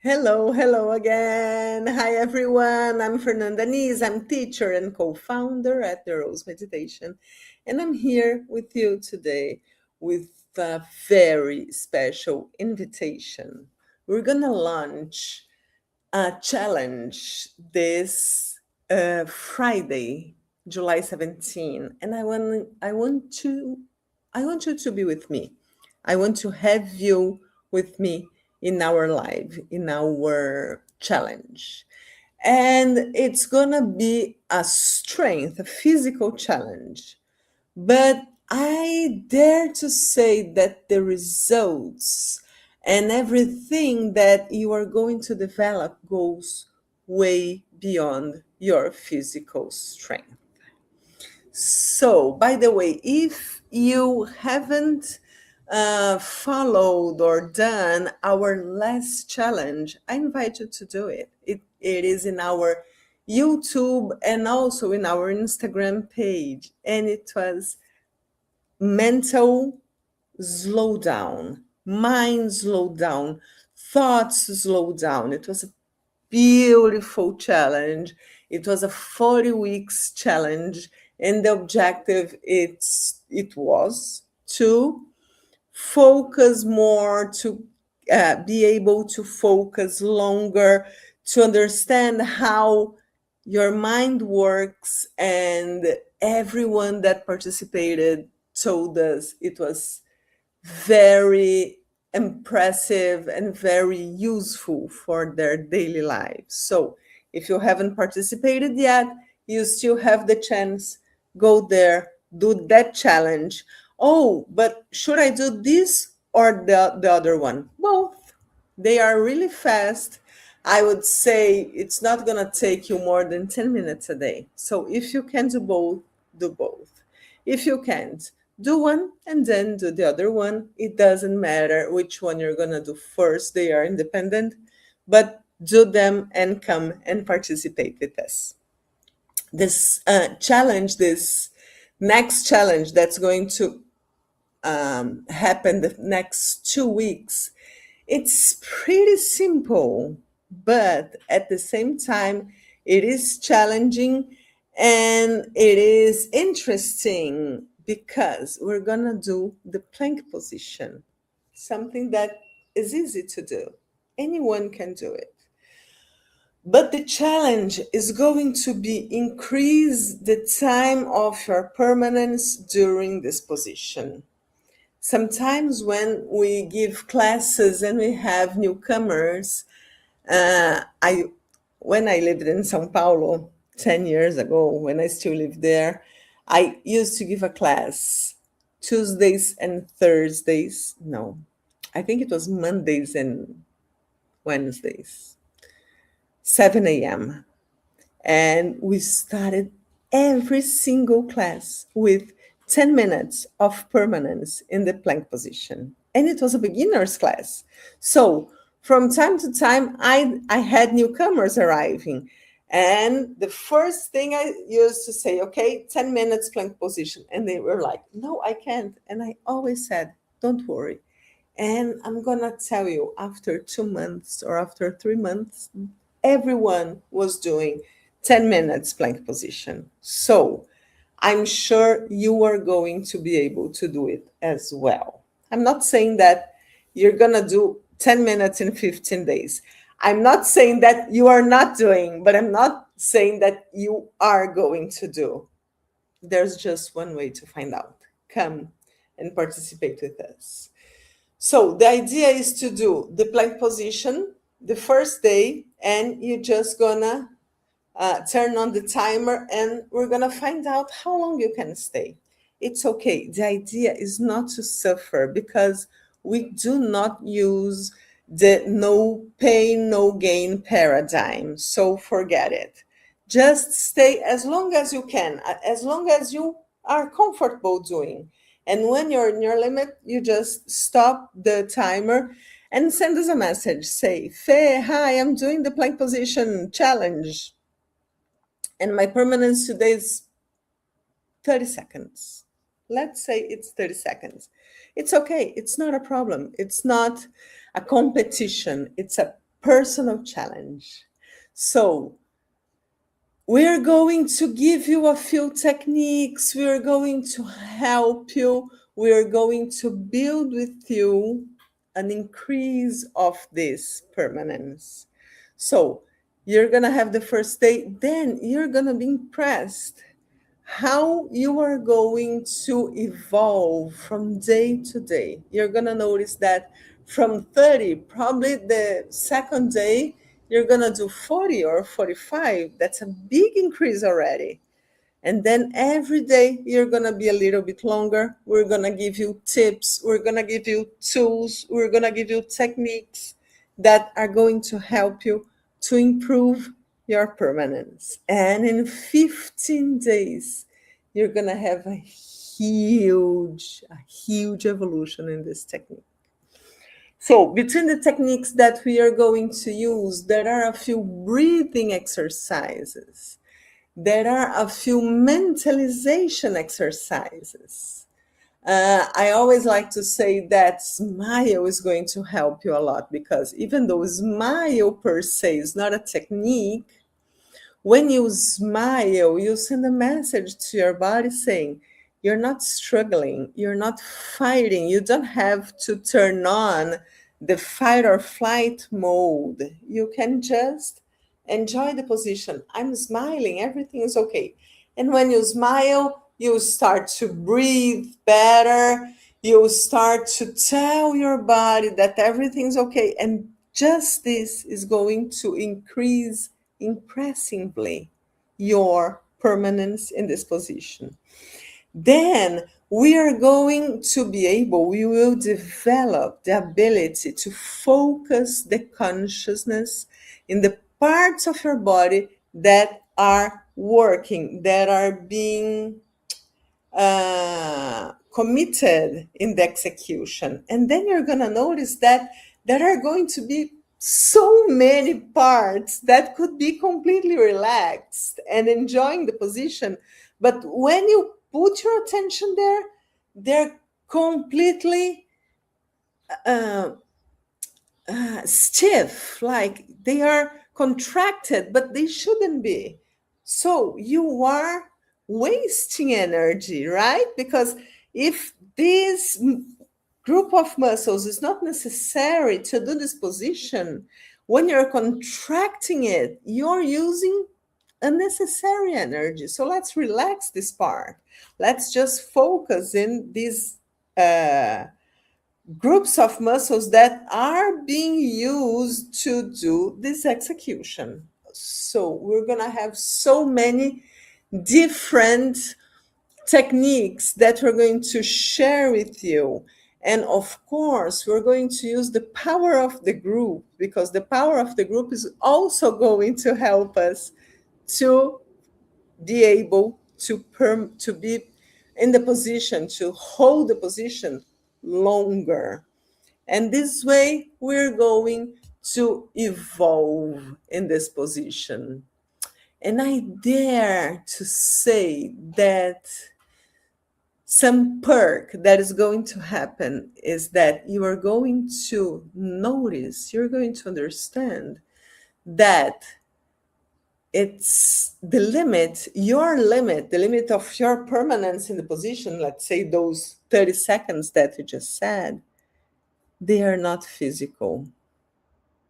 Hello again. Hi, everyone. I'm Fernanda Nis. I'm teacher and co-founder at the Rose Meditation. And I'm here with you today with a very special invitation. We're going to launch a challenge this Friday, July 17. And I want you to be with me. I want to have you with me in our live, in our challenge. And it's going to be a strength, a physical challenge. But I dare to say that the results and everything that you are going to develop goes way beyond your physical strength. So, by the way, if you haven't followed or done our last challenge, I invite you to do it. It is in our YouTube and also in our Instagram page. And it was mental slowdown, mind slowdown, thoughts slow down. It was a beautiful challenge. It was a 40 weeks challenge, and the objective it was to focus more, to be able to focus longer, to understand how your mind works. And everyone that participated told us it was very impressive and very useful for their daily lives. So if you haven't participated yet, you still have the chance. Go there, do that challenge. Oh, but should I do this or the other one? Both. They are really fast. I would say it's not going to take you more than 10 minutes a day. So if you can do both, do both. If you can't, do one and then do the other one. It doesn't matter which one you're going to do first, they are independent, but do them and come and participate with us. This challenge, this next challenge that's going to happen the next 2 weeks, it's pretty simple, but at the same time, it is challenging and it is interesting because we're gonna do the plank position, something that is easy to do. Anyone can do it. But the challenge is going to be increase the time of your permanence during this position. Sometimes when we give classes and we have newcomers, I when I lived in São Paulo 10 years ago, when I still lived there, I used to give a class Tuesdays and Thursdays. No, I think it was Mondays and Wednesdays, 7 a.m. And we started every single class with 10 minutes of permanence in the plank position. And it was a beginner's class. So from time to time, I had newcomers arriving. And the first thing I used to say, okay, 10 minutes plank position. And they were like, no, I can't. And I always said, don't worry. And I'm going to tell you, after 2 months or after 3 months, everyone was doing 10 minutes plank position. So I'm sure you are going to be able to do it as well. I'm not saying that you're going to do 10 minutes in 15 days. I'm not saying that you are not doing, but I'm not saying that you are going to do. There's just one way to find out. Come and participate with us. So the idea is to do the plank position the first day, and you're just gonna turn on the timer, and we're gonna find out how long you can stay. It's okay. The idea is not to suffer because we do not use the no pain, no gain paradigm. So forget it. Just stay as long as you can, as long as you are comfortable doing. And when you're in your limit, you just stop the timer and send us a message. Say, Faye, hi, I'm doing the plank position challenge. And my permanence today is 30 seconds. Let's say it's 30 seconds. It's okay. It's not a problem. It's not a competition. It's a personal challenge. So we're going to give you a few techniques. We're going to help you. We're going to build with you an increase of this permanence. So you're going to have the first day, then you're going to be impressed how you are going to evolve from day to day. You're going to notice that from 30, probably the second day, you're going to do 40 or 45. That's a big increase already. And then every day you're going to be a little bit longer. We're going to give you tips. We're going to give you tools. We're going to give you techniques that are going to help you to improve your permanence. And in 15 days, you're going to have a huge evolution in this technique. So between the techniques that we are going to use, there are a few breathing exercises. There are a few mentalization exercises. I always like to say that smile is going to help you a lot, because even though smile per se is not a technique, when you smile, you send a message to your body saying, you're not struggling, you're not fighting, you don't have to turn on the fight or flight mode. You can just enjoy the position. I'm smiling, everything is okay. And when you smile, you start to breathe better. You start to tell your body that everything's okay. And just this is going to increase impressively your permanence in this position. Then we are going to be able, we will develop the ability to focus the consciousness in the parts of your body that are working, that are being committed in the execution. And then you're going to notice that there are going to be so many parts that could be completely relaxed and enjoying the position. But when you put your attention there, they're completely stiff, like they are contracted, but they shouldn't be. So you are wasting energy, right? Because if this group of muscles is not necessary to do this position, when you're contracting it, you're using unnecessary energy. So let's relax this part. Let's just focus in these groups of muscles that are being used to do this execution. So we're going to have so many different techniques that we're going to share with you. And of course, we're going to use the power of the group, because the power of the group is also going to help us to be able to be in the position, to hold the position longer. And this way, we're going to evolve in this position. And I dare to say that some perk that is going to happen is that you are going to notice, you're going to understand that it's the limit, the limit of your permanence in the position, let's say those 30 seconds that you just said, they are not physical.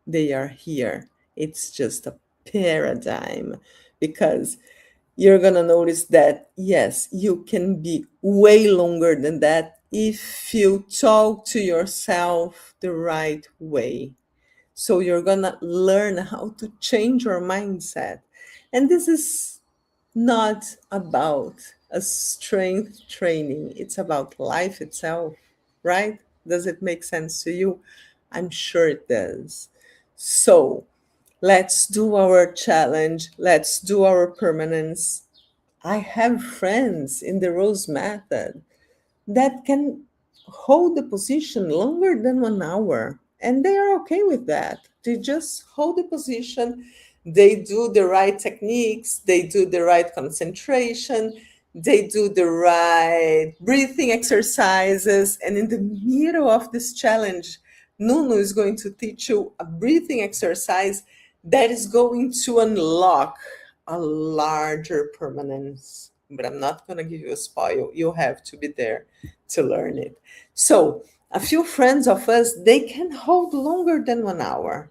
They are here. It's just a paradigm, because you're going to notice that, yes, you can be way longer than that if you talk to yourself the right way. So you're going to learn how to change your mindset. And this is not about a strength training, it's about life itself, right? Does it make sense to you? I'm sure it does. So let's do our challenge. Let's do our permanence. I have friends in the Rose Method that can hold the position longer than 1 hour, and they are okay with that. They just hold the position, they do the right techniques, they do the right concentration, they do the right breathing exercises, and in the middle of this challenge, Nuno is going to teach you a breathing exercise that is going to unlock a larger permanence. But I'm not going to give you a spoil. You have to be there to learn it. So, a few friends of us, they can hold longer than 1 hour.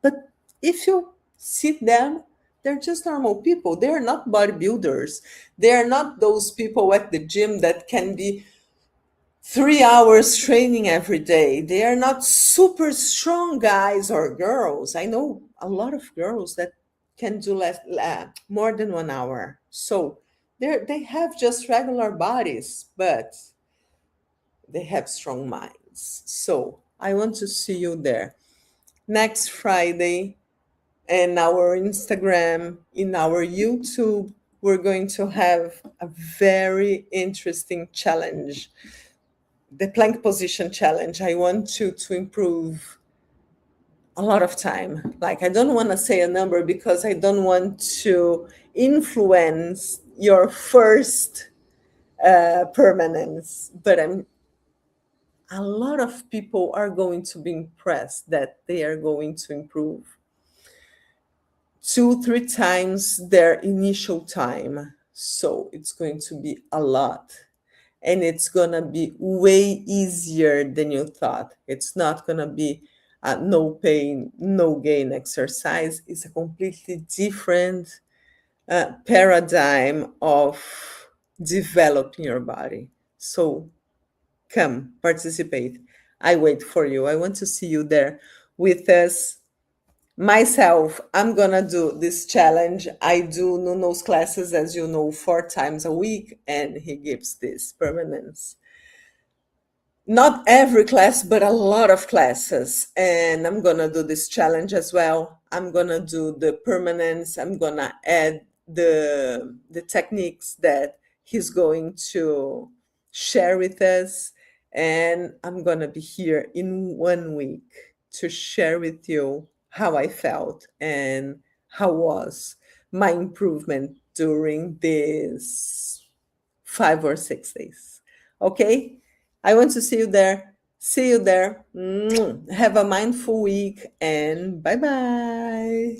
But if you sit down, they're just normal people. They are not bodybuilders. They are not those people at the gym that can be 3 hours training every day. They are not super strong guys or girls. I know a lot of girls that can do more than 1 hour. So they have just regular bodies, but they have strong minds. So I want to see you there next Friday in our Instagram, in our YouTube. We're going to have a very interesting challenge, the plank position challenge. I want you to improve a lot of time. Like, I don't want to say a number because I don't want to influence your first permanence, but a lot of people are going to be impressed that they are going to improve 2, 3 times their initial time. So it's going to be a lot, and it's gonna be way easier than you thought. It's not gonna be a no pain, no gain exercise. It's a completely different paradigm of developing your body. So come participate. I wait for you. I want to see you there with us. Myself, I'm gonna do this challenge. I do Nuno's classes, as you know, 4 times a week, and he gives this permanence. Not every class, but a lot of classes. And I'm gonna do this challenge as well. I'm gonna do the permanence. I'm gonna add the techniques that he's going to share with us. And I'm gonna be here in 1 week to share with you how I felt and how was my improvement during these 5 or 6 days. Okay? I want to see you there. See you there. Have a mindful week and bye bye.